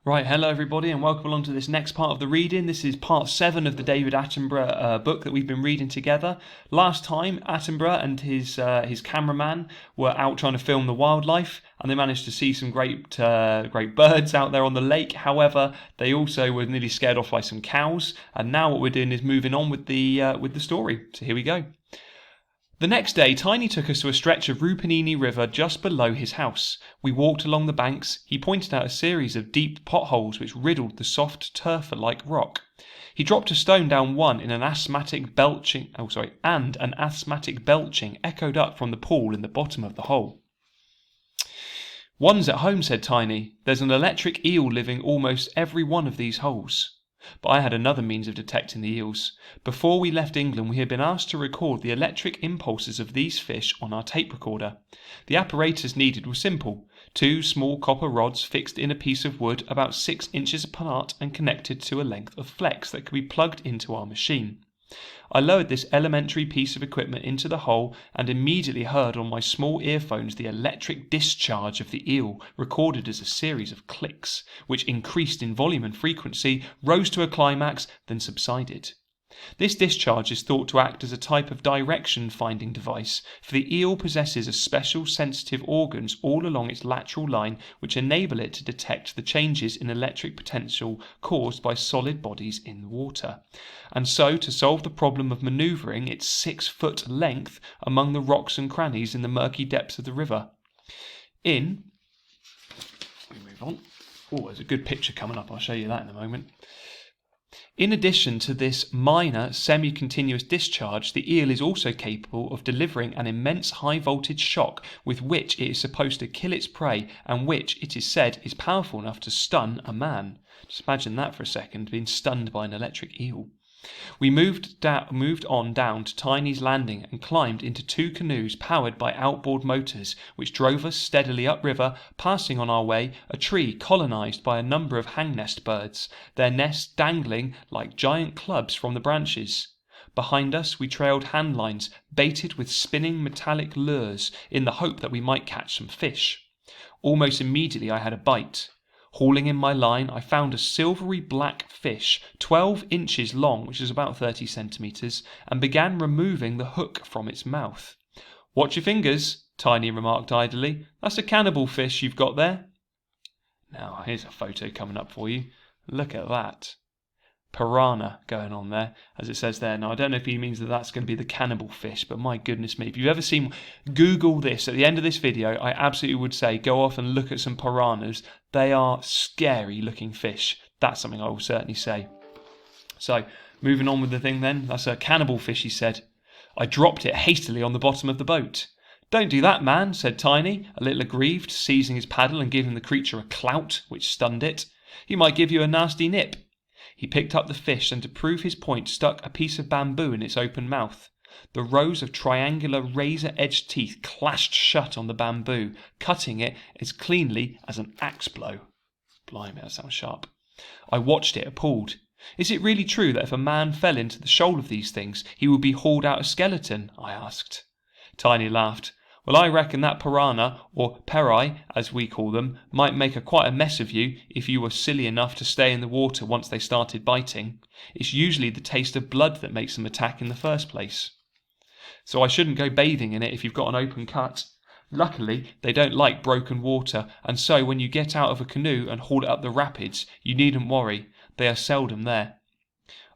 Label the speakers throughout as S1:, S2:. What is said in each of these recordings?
S1: Right, hello everybody and welcome along to this next part of the reading. This is part 7 of the David Attenborough book that we've been reading together. Last time, Attenborough and his cameraman were out trying to film the wildlife, and they managed to see some great birds out there on the lake. However, they also were nearly scared off by some cows, and now what we're doing is moving on with the story. So here we go. The next day, Tiny took us to a stretch of Rupunini River just below his house. We walked along the banks. He pointed out a series of deep potholes which riddled the soft turf-like rock. He dropped a stone down one and an asthmatic belching echoed up from the pool in the bottom of the hole. "One's at home," said Tiny. "There's an electric eel living almost every one of these holes." But I had another means of detecting the eels. Before we left England, we had been asked to record the electric impulses of these fish on our tape recorder. The apparatus needed was simple: 2 small copper rods fixed in a piece of wood about 6 inches apart and connected to a length of flex that could be plugged into our machine. I lowered this elementary piece of equipment into the hole and immediately heard on my small earphones the electric discharge of the eel, recorded as a series of clicks, which increased in volume and frequency, rose to a climax, then subsided. This discharge is thought to act as a type of direction-finding device, for the eel possesses a special sensitive organs all along its lateral line which enable it to detect the changes in electric potential caused by solid bodies in the water, and so to solve the problem of manoeuvring its 6-foot length among the rocks and crannies in the murky depths of the river. We move on. Oh, there's a good picture coming up. I'll show you that in a moment. In addition to this minor semi-continuous discharge, the eel is also capable of delivering an immense high-voltage shock with which it is supposed to kill its prey, and which, it is said, is powerful enough to stun a man. Just imagine that for a second, being stunned by an electric eel. We moved on down to Tiny's landing and climbed into 2 canoes powered by outboard motors, which drove us steadily upriver, passing on our way a tree colonised by a number of hang-nest birds, their nests dangling like giant clubs from the branches. Behind us we trailed hand lines baited with spinning metallic lures in the hope that we might catch some fish. Almost immediately I had a bite. Hauling in my line, I found a silvery black fish, 12 inches long, which is about 30 centimetres, and began removing the hook from its mouth. "Watch your fingers," Tiny remarked idly. "That's a cannibal fish you've got there." Now, here's a photo coming up for you. Look at that. Piranha going on there, as it says there. Now, I don't know if he means that that's going to be the cannibal fish, but my goodness me. If you've ever seen, Google this. At the end of this video, I absolutely would say go off and look at some piranhas. They are scary looking fish. That's something I will certainly say. So, moving on with the thing then. That's a cannibal fish, he said. I dropped it hastily on the bottom of the boat. "Don't do that, man," said Tiny, a little aggrieved, seizing his paddle and giving the creature a clout, which stunned it. "He might give you a nasty nip." He picked up the fish and to prove his point stuck a piece of bamboo in its open mouth. The rows of triangular razor-edged teeth clashed shut on the bamboo, cutting it as cleanly as an axe blow. Blimey, that sounds sharp. I watched it appalled. "Is it really true that if a man fell into the shoal of these things, he would be hauled out a skeleton?" I asked. Tiny laughed. "Well, I reckon that piranha, or perai, as we call them, might make quite a mess of you if you were silly enough to stay in the water once they started biting. It's usually the taste of blood that makes them attack in the first place. So I shouldn't go bathing in it if you've got an open cut. Luckily, they don't like broken water, and so when you get out of a canoe and haul it up the rapids, you needn't worry. They are seldom there.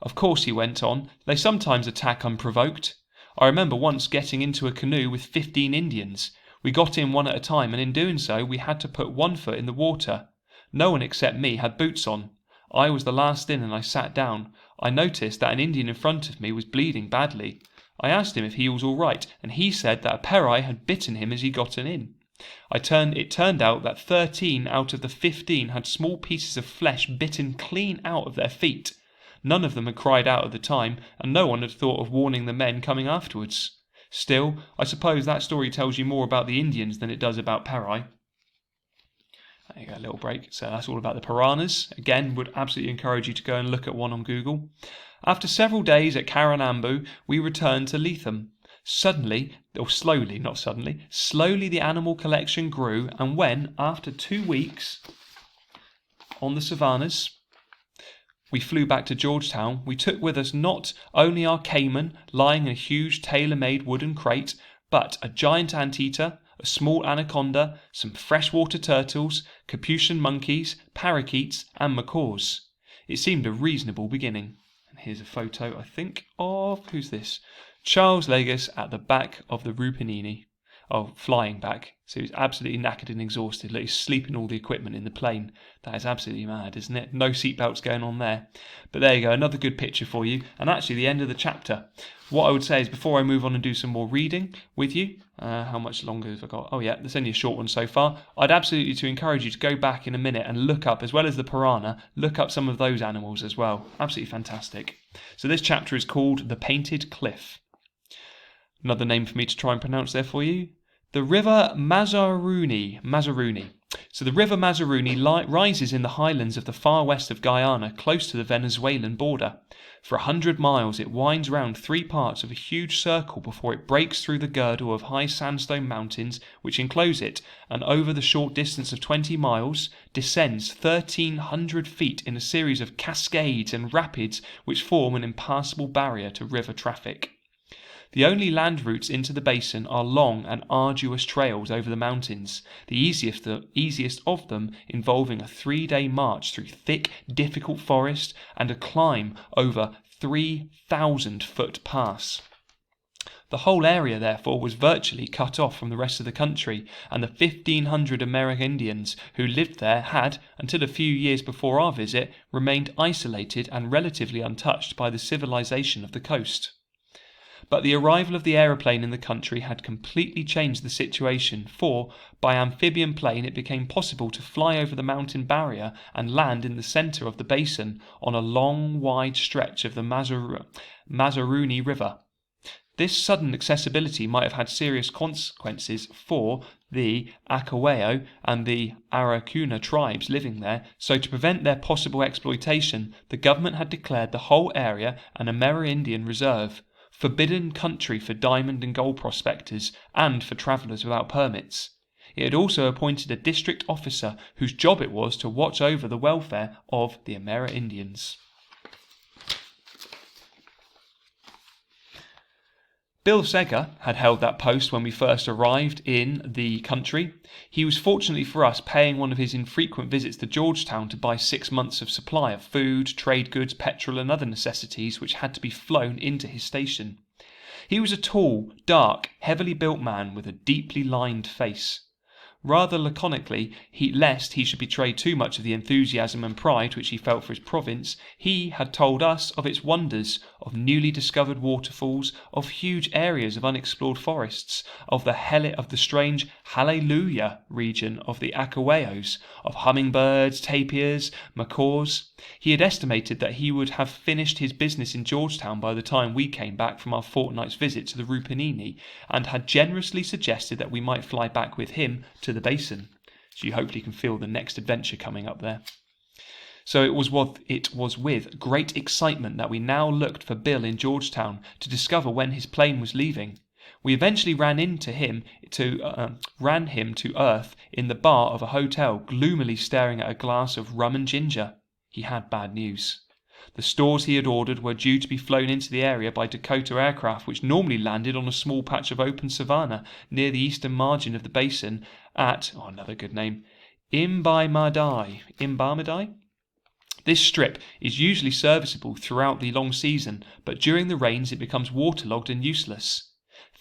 S1: Of course," he went on, "they sometimes attack unprovoked. I remember once getting into a canoe with 15 Indians. We got in one at a time, and in doing so we had to put one foot in the water. No one except me had boots on. I was the last in and I sat down. I noticed that an Indian in front of me was bleeding badly. I asked him if he was all right, and he said that a perai had bitten him as he got in. It turned out that 13 out of the 15 had small pieces of flesh bitten clean out of their feet. None of them had cried out at the time, and no one had thought of warning the men coming afterwards. Still, I suppose that story tells you more about the Indians than it does about perai." There you go, a little break. So that's all about the piranhas. Again, would absolutely encourage you to go and look at one on Google. After several days at Karanambu, we returned to Leitham. Slowly the animal collection grew, and when, after 2 weeks, on the savannas. We flew back to Georgetown. We took with us not only our caiman lying in a huge tailor-made wooden crate, but a giant anteater, a small anaconda, some freshwater turtles, Capuchin monkeys, parakeets, and macaws. It seemed a reasonable beginning. And here's a photo, I think, of, who's this? Charles Legis at the back of the Rupunini. Oh, flying back. So he's absolutely knackered and exhausted. Like he's sleeping all the equipment in the plane. That is absolutely mad, isn't it? No seatbelts going on there. But there you go, another good picture for you. And actually the end of the chapter. What I would say is before I move on and do some more reading with you, how much longer have I got? Oh yeah, there's only a short one so far. I'd absolutely to encourage you to go back in a minute and look up, as well as the piranha, look up some of those animals as well. Absolutely fantastic. So this chapter is called The Painted Cliff. Another name for me to try and pronounce there for you. The River Mazaruni. So the River Mazaruni rises in the highlands of the far west of Guyana, close to the Venezuelan border. For 100 miles it winds round 3 parts of a huge circle before it breaks through the girdle of high sandstone mountains which enclose it, and over the short distance of 20 miles descends 1,300 feet in a series of cascades and rapids which form an impassable barrier to river traffic. The only land routes into the basin are long and arduous trails over the mountains, the easiest of them involving a 3-day march through thick, difficult forest and a climb over 3,000-foot pass. The whole area, therefore, was virtually cut off from the rest of the country, and the 1,500 American Indians who lived there had, until a few years before our visit, remained isolated and relatively untouched by the civilization of the coast. But the arrival of the aeroplane in the country had completely changed the situation, for by amphibian plane it became possible to fly over the mountain barrier and land in the centre of the basin on a long, wide stretch of the Mazaruni River. This sudden accessibility might have had serious consequences for the Acaweo and the Aracuna tribes living there, so to prevent their possible exploitation, the government had declared the whole area an Amerindian reserve, forbidden country for diamond and gold prospectors and for travellers without permits. It had also appointed a district officer whose job it was to watch over the welfare of the Amerindians. Bill Seger had held that post when we first arrived in the country. He was fortunately for us paying one of his infrequent visits to Georgetown to buy 6 months of supply of food, trade goods, petrol and other necessities which had to be flown into his station. He was a tall, dark, heavily built man with a deeply lined face. Rather laconically, lest he should betray too much of the enthusiasm and pride which he felt for his province, he had told us of its wonders, of newly discovered waterfalls, of huge areas of unexplored forests, of the strange Hallelujah region of the Acaweos, of hummingbirds, tapirs, macaws. He had estimated that he would have finished his business in Georgetown by the time we came back from our fortnight's visit to the Rupunini, and had generously suggested that we might fly back with him to the basin. So you hopefully can feel the next adventure coming up there. So it was with great excitement that we now looked for Bill in Georgetown to discover when his plane was leaving. We eventually ran him to earth in the bar of a hotel, gloomily staring at a glass of rum and ginger. He had bad news. The stores he had ordered were due to be flown into the area by Dakota aircraft, which normally landed on a small patch of open savanna near the eastern margin of the basin at, another good name, Imbarmadai? This strip is usually serviceable throughout the long season, but during the rains it becomes waterlogged and useless.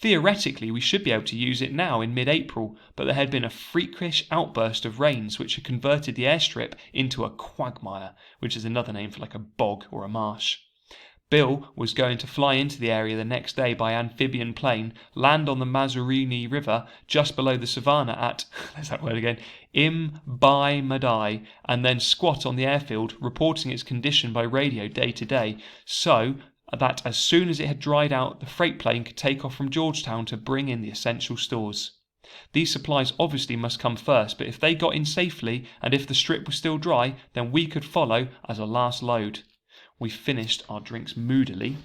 S1: Theoretically, we should be able to use it now in mid-April, but there had been a freakish outburst of rains which had converted the airstrip into a quagmire, which is another name for like a bog or a marsh. Bill was going to fly into the area the next day by amphibian plane, land on the Mazaruni River just below the savannah at, there's that word again, Imbarmadai, and then squat on the airfield, reporting its condition by radio day to day, so that as soon as it had dried out, the freight plane could take off from Georgetown to bring in the essential stores. These supplies obviously must come first, but if they got in safely, and if the strip was still dry, then we could follow as a last load. We finished our drinks moodily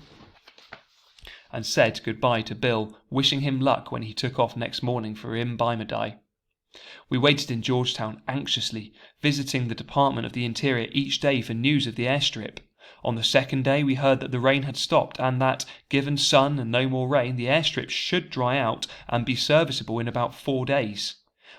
S1: and said goodbye to Bill, wishing him luck when he took off next morning for Imbarmadai. We waited in Georgetown anxiously, visiting the Department of the Interior each day for news of the airstrip. On the second day we heard that the rain had stopped and that, given sun and no more rain, the airstrip should dry out and be serviceable in about 4 days.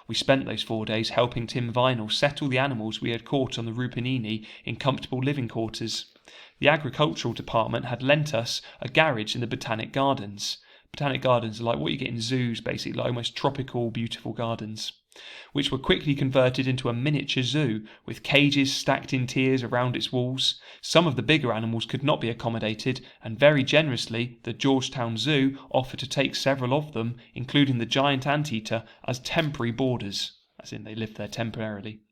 S1: We spent those 4 days helping Tim Vinell settle the animals we had caught on the Rupunini in comfortable living quarters. The agricultural department had lent us a garage in the Botanic Gardens. Botanic Gardens are like what you get in zoos, basically, like almost tropical, beautiful gardens, which were quickly converted into a miniature zoo, with cages stacked in tiers around its walls. Some of the bigger animals could not be accommodated, and very generously the Georgetown Zoo offered to take several of them, including the giant anteater, as temporary boarders, as in they lived there temporarily.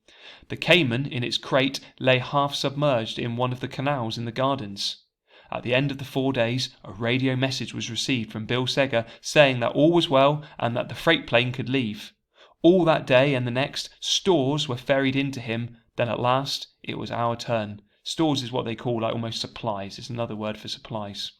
S1: The caiman, in its crate, lay half submerged in one of the canals in the gardens. At the end of the 4 days, a radio message was received from Bill Seger saying that all was well and that the freight plane could leave. All that day and the next, stores were ferried into him. Then at last, it was our turn. Stores is what they call like almost supplies. It's another word for supplies.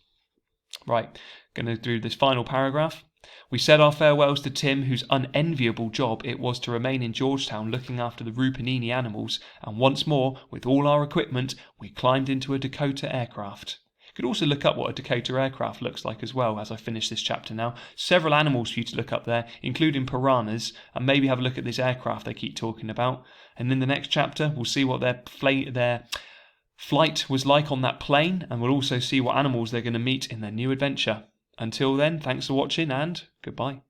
S1: Right, going to do this final paragraph. We said our farewells to Tim, whose unenviable job it was to remain in Georgetown looking after the Rupunini animals, and once more, with all our equipment, we climbed into a Dakota aircraft. You could also look up what a Dakota aircraft looks like as well as I finish this chapter now. Several animals for you to look up there, including piranhas, and maybe have a look at this aircraft they keep talking about. And in the next chapter, we'll see what their flight was like on that plane, and we'll also see what animals they're going to meet in their new adventure. Until then, thanks for watching and goodbye.